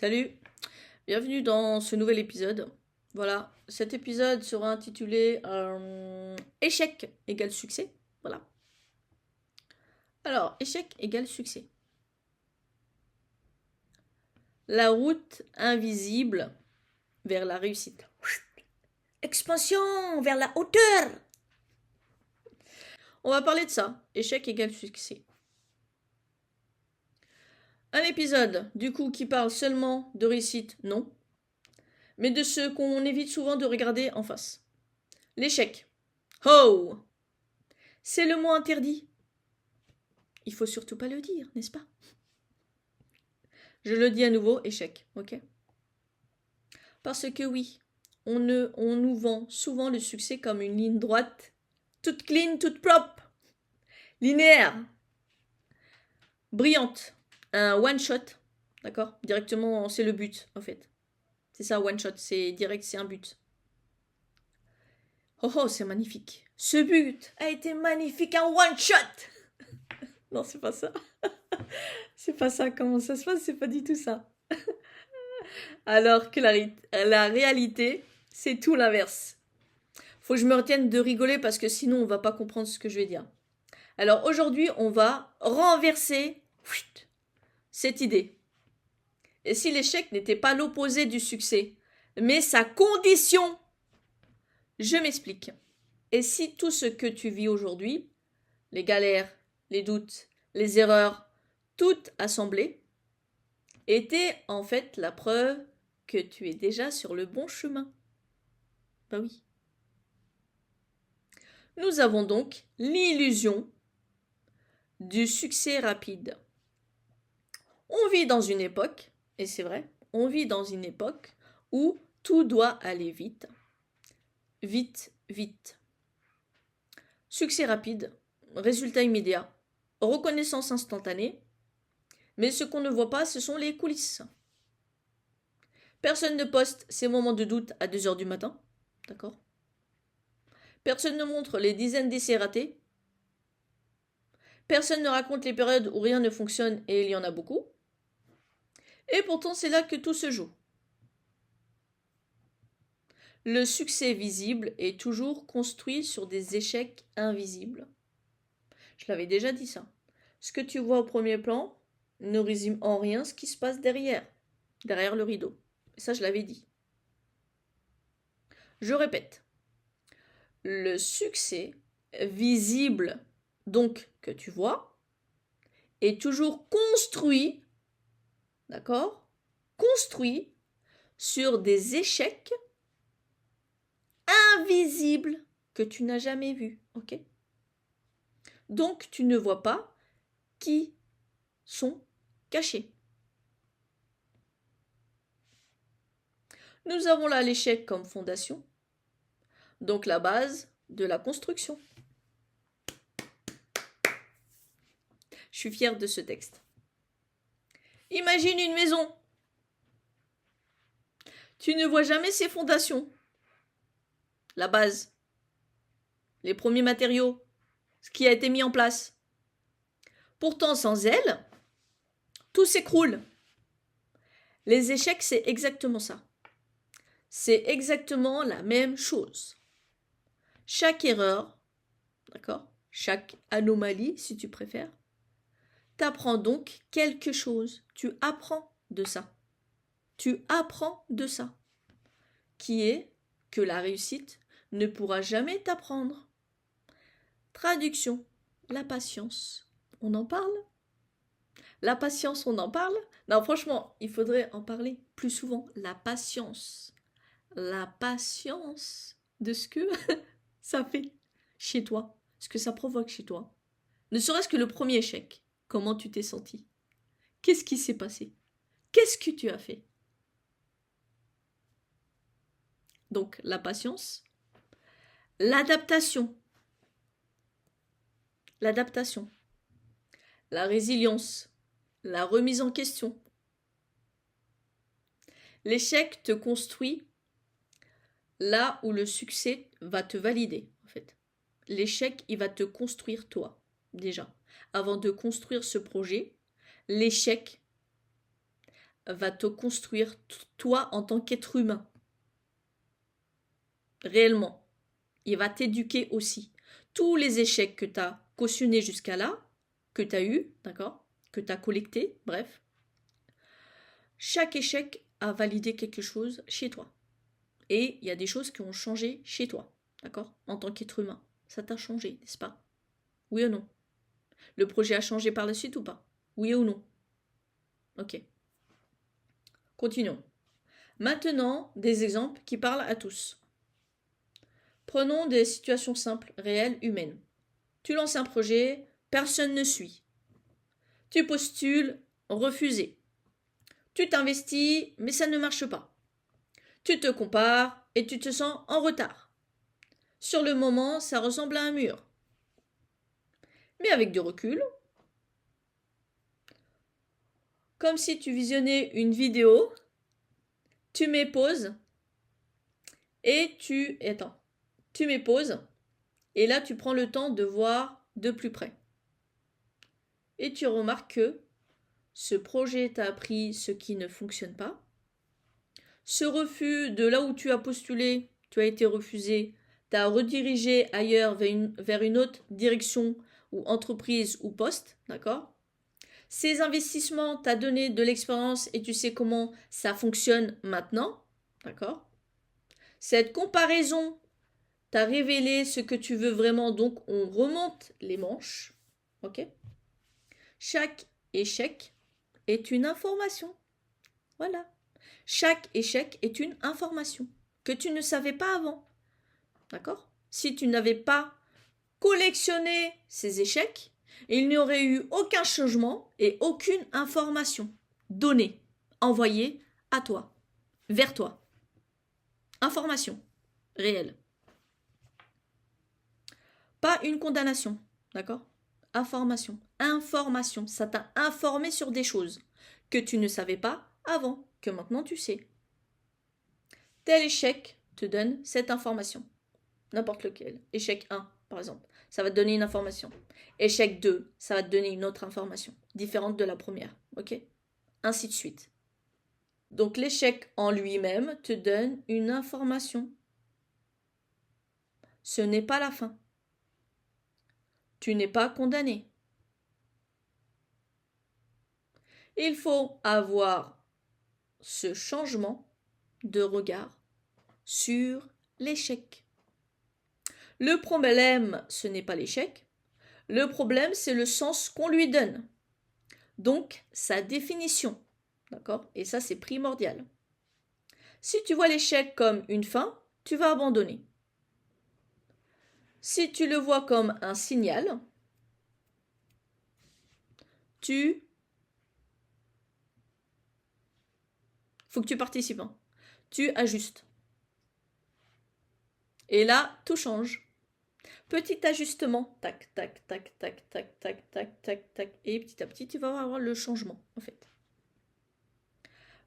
Salut, bienvenue dans ce nouvel épisode. Voilà, cet épisode sera intitulé Échec égale succès. Voilà. Alors, échec égale succès. La route invisible vers la réussite. Expansion vers la hauteur. On va parler de ça. Échec égale succès. Un épisode, du coup, qui parle seulement de réussite, non, mais de ce qu'on évite souvent de regarder en face. L'échec. Oh! C'est le mot interdit. Il faut surtout pas le dire, n'est-ce pas? Je le dis à nouveau, échec, ok? Parce que oui, on nous vend souvent le succès comme une ligne droite, toute clean, toute propre, linéaire, brillante, un one shot, d'accord? Directement, c'est le but, en fait. C'est ça, one shot, c'est direct, c'est un but. Oh oh, c'est magnifique. Ce but a été magnifique, un one shot. Non, c'est pas ça. C'est pas ça, comment ça se passe, c'est pas du tout ça. Alors que la réalité, c'est tout l'inverse. Faut que je me retienne de rigoler parce que sinon on va pas comprendre ce que je vais dire. Alors aujourd'hui, on va renverser cette idée. Et si l'échec n'était pas l'opposé du succès, mais sa condition? Je m'explique. Et si tout ce que tu vis aujourd'hui, les galères, les doutes, les erreurs, toutes assemblées, était en fait la preuve que tu es déjà sur le bon chemin? Bah oui. Nous avons donc l'illusion du succès rapide. On vit dans une époque, et c'est vrai, on vit dans une époque où tout doit aller vite. Vite, vite. Succès rapide, résultat immédiat, reconnaissance instantanée, mais ce qu'on ne voit pas, ce sont les coulisses. Personne ne poste ses moments de doute à 2 heures du matin, d'accord? Personne ne montre les dizaines d'essais ratés. Personne ne raconte les périodes où rien ne fonctionne et il y en a beaucoup. Et pourtant, c'est là que tout se joue. Le succès visible est toujours construit sur des échecs invisibles. Je l'avais déjà dit ça. Ce que tu vois au premier plan ne résume en rien ce qui se passe derrière le rideau. Et ça, je l'avais dit. Je répète. Le succès visible, donc que tu vois, est toujours construit, d'accord? Construit sur des échecs invisibles que tu n'as jamais vus, ok? Donc tu ne vois pas qui sont cachés. Nous avons là l'échec comme fondation, donc la base de la construction. Je suis fière de ce texte. Imagine une maison. Tu ne vois jamais ses fondations. La base. Les premiers matériaux. Ce qui a été mis en place. Pourtant, sans elle, tout s'écroule. Les échecs, c'est exactement ça. C'est exactement la même chose. Chaque erreur, d'accord, chaque anomalie, si tu préfères, t'apprends donc quelque chose. Tu apprends de ça. Tu apprends de ça. Qui est que la réussite ne pourra jamais t'apprendre. Traduction, la patience. On en parle? La patience, on en parle? Non, franchement, il faudrait en parler plus souvent. La patience. La patience de ce que ça fait chez toi, ce que ça provoque chez toi. Ne serait-ce que le premier échec. Comment tu t'es senti? Qu'est-ce qui s'est passé? Qu'est-ce que tu as fait? Donc, la patience. L'adaptation. L'adaptation. La résilience. La remise en question. L'échec te construit là où le succès va te valider, en fait. L'échec, il va te construire toi, déjà. Avant de construire ce projet, l'échec va te construire toi en tant qu'être humain. Réellement. Il va t'éduquer aussi. Tous les échecs que tu as cautionnés jusqu'à là, que tu as eu, d'accord, que tu as collecté, bref, chaque échec a validé quelque chose chez toi. Et il y a des choses qui ont changé chez toi, d'accord, en tant qu'être humain. Ça t'a changé, n'est-ce pas? Oui ou non? Le projet a changé par la suite ou pas? Oui ou non? Ok. Continuons. Maintenant, des exemples qui parlent à tous. Prenons des situations simples, réelles, humaines. Tu lances un projet, personne ne suit. Tu postules, refusé. Tu t'investis, mais ça ne marche pas. Tu te compares et tu te sens en retard. Sur le moment, ça ressemble à un mur. Mais avec du recul, comme si tu visionnais une vidéo, tu mets pause et tu mets pause et là tu prends le temps de voir de plus près. Et tu remarques que ce projet t'a appris ce qui ne fonctionne pas. Ce refus de là où tu as postulé, tu as été refusé, t'a redirigé ailleurs vers une autre direction ou entreprise ou poste, d'accord? Ces investissements t'a donné de l'expérience et tu sais comment ça fonctionne maintenant, d'accord? Cette comparaison t'a révélé ce que tu veux vraiment, donc on remonte les manches, ok? Chaque échec est une information, voilà. Chaque échec est une information que tu ne savais pas avant, d'accord? Si tu n'avais pas collectionné ces échecs, il n'y aurait eu aucun changement et aucune information donnée, envoyée à toi, vers toi. Information réelle. Pas une condamnation, d'accord? Information. Information. Ça t'a informé sur des choses que tu ne savais pas avant, que maintenant tu sais. Tel échec te donne cette information. N'importe lequel. Échec 1, par exemple. Ça va te donner une information. Échec 2, ça va te donner une autre information, différente de la première. Ok? Ainsi de suite. Donc l'échec en lui-même te donne une information. Ce n'est pas la fin. Tu n'es pas condamné. Il faut avoir ce changement de regard sur l'échec. Le problème, ce n'est pas l'échec. Le problème, c'est le sens qu'on lui donne. Donc, sa définition. D'accord? Et ça, c'est primordial. Si tu vois l'échec comme une fin, tu vas abandonner. Si tu le vois comme un signal, faut que tu participes. Hein. Tu ajustes. Et là, tout change. Petit ajustement, tac, tac, tac, tac, tac, tac, tac, tac, tac. Et petit à petit, tu vas avoir le changement, en fait.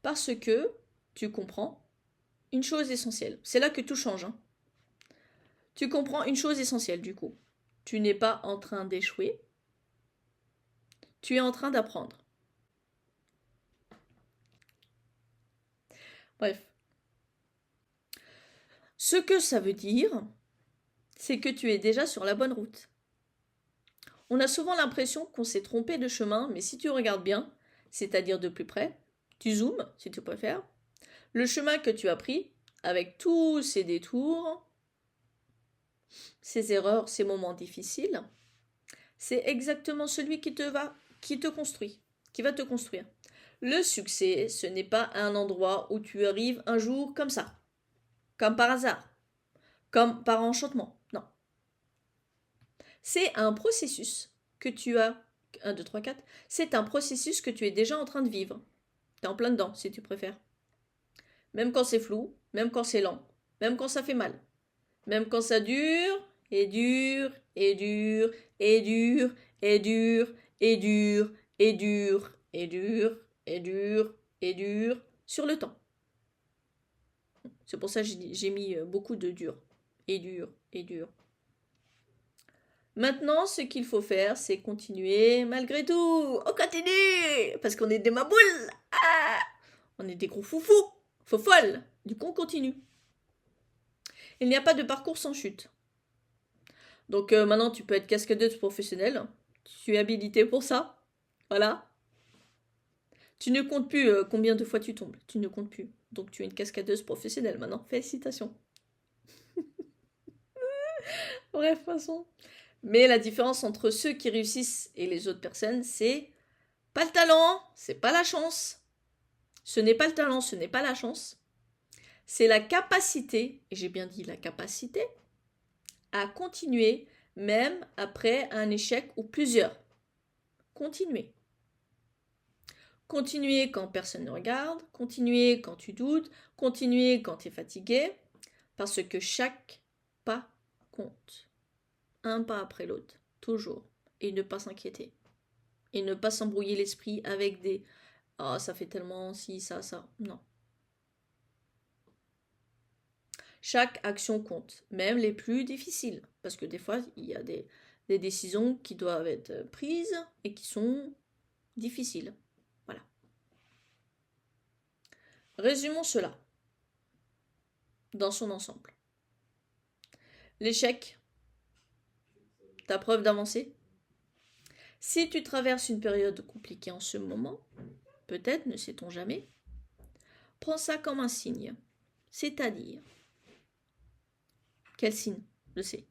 Parce que tu comprends une chose essentielle. C'est là que tout change. Hein. Tu comprends une chose essentielle, du coup. Tu n'es pas en train d'échouer. Tu es en train d'apprendre. Bref. Ce que ça veut dire, c'est que tu es déjà sur la bonne route. On a souvent l'impression qu'on s'est trompé de chemin, mais si tu regardes bien, c'est-à-dire de plus près, tu zoomes, si tu préfères, le chemin que tu as pris, avec tous ces détours, ces erreurs, ces moments difficiles, c'est exactement celui qui te construit, qui va te construire. Le succès, ce n'est pas un endroit où tu arrives un jour comme ça, comme par hasard, comme par enchantement. Non. C'est un processus que tu as. 1, 2, 3, 4. C'est un processus que tu es déjà en train de vivre. Tu es en plein dedans, si tu préfères. Même quand c'est flou, même quand c'est lent, même quand ça fait mal. Même quand ça dure, et dure, et dure, et dure, et dure, et dure, et dure, et dure, et dure, et dure, sur le temps. C'est pour ça que j'ai mis beaucoup de dur, et dur, et dur. Maintenant, ce qu'il faut faire, c'est continuer malgré tout. On continue parce qu'on est des maboules. Ah On est des gros foufous, folles. Du coup, on continue. Il n'y a pas de parcours sans chute. Donc maintenant, tu peux être cascadeuse professionnelle. Tu es habilité pour ça. Voilà. Tu ne comptes plus combien de fois tu tombes. Tu ne comptes plus. Donc tu es une cascadeuse professionnelle maintenant. Félicitations. Bref, façon. Mais la différence entre ceux qui réussissent et les autres personnes, c'est pas le talent, c'est pas la chance. Ce n'est pas le talent, ce n'est pas la chance. C'est la capacité, et j'ai bien dit la capacité, à continuer même après un échec ou plusieurs. Continuer. Continuer quand personne ne regarde, continuer quand tu doutes, continuer quand tu es fatigué, parce que chaque pas compte. Un pas après l'autre, toujours. Et ne pas s'inquiéter. Et ne pas s'embrouiller l'esprit avec des « Ah, ça fait tellement ci, ça, ça ». Non. Chaque action compte, même les plus difficiles. Parce que des fois, il y a des décisions qui doivent être prises et qui sont difficiles. Voilà. Résumons cela dans son ensemble. L'échec, ta preuve d'avancée. Si tu traverses une période compliquée en ce moment, peut-être, ne sait-on jamais, prends ça comme un signe. C'est-à-dire, quel signe? Je sais.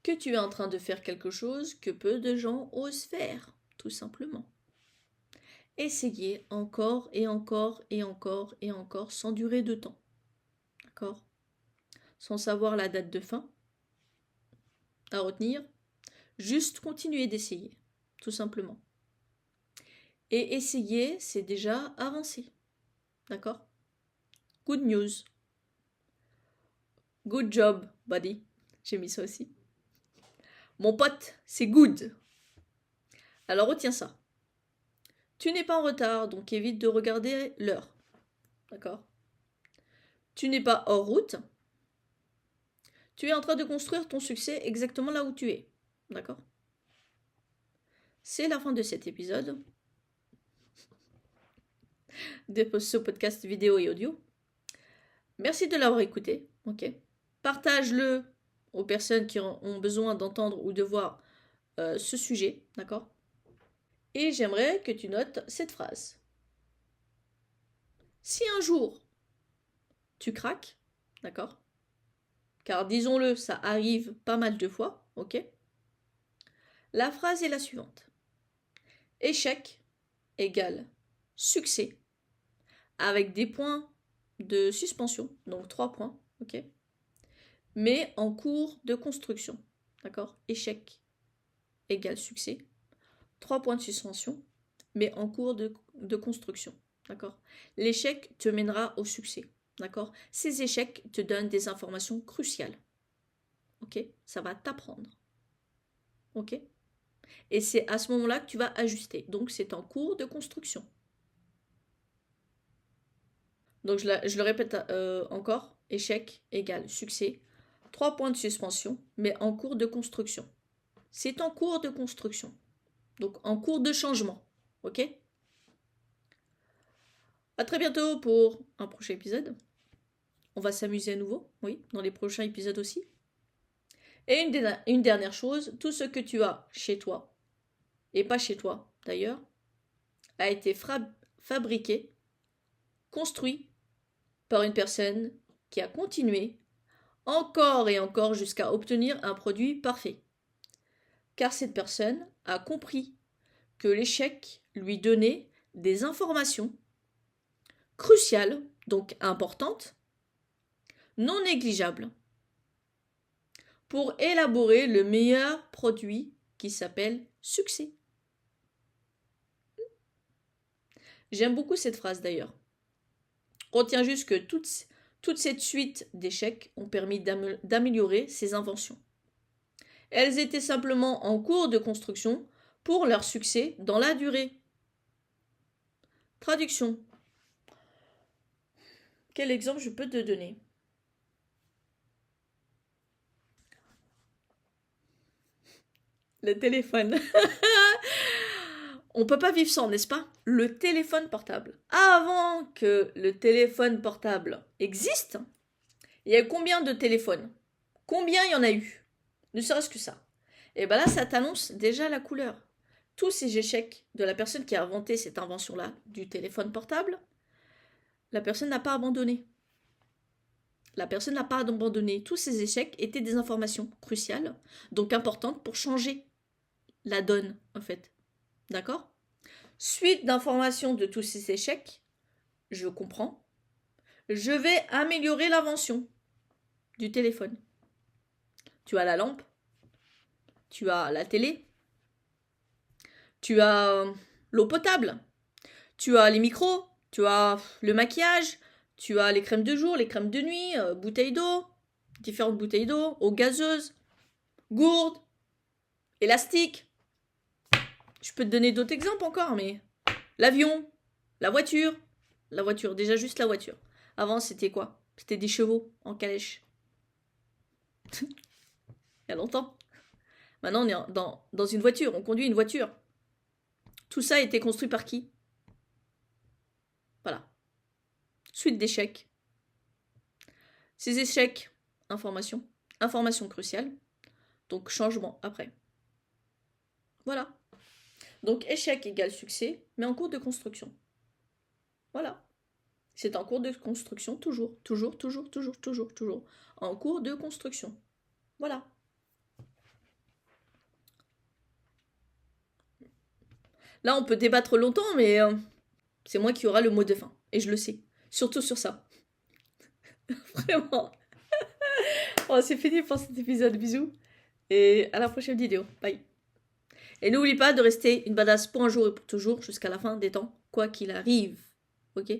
Que tu es en train de faire quelque chose que peu de gens osent faire, tout simplement. Essayez encore et encore et encore et encore sans durée de temps. D'accord? Sans savoir la date de fin à retenir. Juste continuer d'essayer, tout simplement. Et essayer, c'est déjà avancer. D'accord? Good news. Good job, buddy. J'ai mis ça aussi. Mon pote, c'est good. Alors retiens ça. Tu n'es pas en retard, donc évite de regarder l'heure. D'accord? Tu n'es pas hors route. Tu es en train de construire ton succès exactement là où tu es. D'accord? C'est la fin de cet épisode de ce podcast vidéo et audio. Merci de l'avoir écouté. Ok. Partage-le aux personnes qui ont besoin d'entendre ou de voir ce sujet. D'accord? Et j'aimerais que tu notes cette phrase. Si un jour tu craques, d'accord? Car disons-le, ça arrive pas mal de fois, ok? La phrase est la suivante. Échec égale succès avec des points de suspension, donc 3 points, ok? Mais en cours de construction, d'accord? Échec égale succès, 3 points de suspension, mais en cours de construction, d'accord? L'échec te mènera au succès, d'accord? Ces échecs te donnent des informations cruciales, ok? Ça va t'apprendre, ok? Et c'est à ce moment-là que tu vas ajuster. Donc, c'est en cours de construction. Donc, je le répète encore. Échec égale succès. 3 points de suspension, mais en cours de construction. C'est en cours de construction. Donc, en cours de changement. OK? À très bientôt pour un prochain épisode. On va s'amuser à nouveau, oui, dans les prochains épisodes aussi. Et une dernière chose, tout ce que tu as chez toi, et pas chez toi d'ailleurs, a été fabriqué, construit par une personne qui a continué encore et encore jusqu'à obtenir un produit parfait. Car cette personne a compris que l'échec lui donnait des informations cruciales, donc importantes, non négligeables, pour élaborer le meilleur produit qui s'appelle succès. J'aime beaucoup cette phrase d'ailleurs. Retiens juste que toute cette suite d'échecs ont permis d'améliorer ses inventions. Elles étaient simplement en cours de construction pour leur succès dans la durée. Traduction. Quel exemple je peux te donner? Le téléphone. On peut pas vivre sans, n'est-ce pas? Le téléphone portable. Avant que le téléphone portable existe, il y a combien de téléphones? Combien il y en a eu? Ne serait-ce que ça. Et bien là, ça t'annonce déjà la couleur. Tous ces échecs de la personne qui a inventé cette invention-là, du téléphone portable, la personne n'a pas abandonné. La personne n'a pas abandonné. Tous ces échecs étaient des informations cruciales, donc importantes pour changer la donne, en fait. D'accord? Suite d'informations de tous ces échecs, je comprends. Je vais améliorer l'invention du téléphone. Tu as la lampe, tu as la télé, tu as l'eau potable, tu as les micros, tu as le maquillage, tu as les crèmes de jour, les crèmes de nuit, bouteilles d'eau, différentes bouteilles d'eau, eau gazeuse, gourdes, élastiques. Je peux te donner d'autres exemples encore, mais l'avion, la voiture, déjà juste la voiture. Avant, c'était quoi? C'était des chevaux en calèche. Il y a longtemps. Maintenant, on est dans une voiture, on conduit une voiture. Tout ça a été construit par qui? Voilà. Suite d'échecs. Ces échecs, information cruciale. Donc, changement après. Voilà. Donc, échec égale succès, mais en cours de construction. Voilà. C'est en cours de construction, toujours. En cours de construction. Voilà. Là, on peut débattre longtemps, mais c'est moi qui aura le mot de fin. Et je le sais. Surtout sur ça. Vraiment. Oh, c'est fini pour cet épisode. Bisous. Et à la prochaine vidéo. Bye. Et n'oublie pas de rester une badass pour un jour et pour toujours jusqu'à la fin des temps, quoi qu'il arrive. Ok?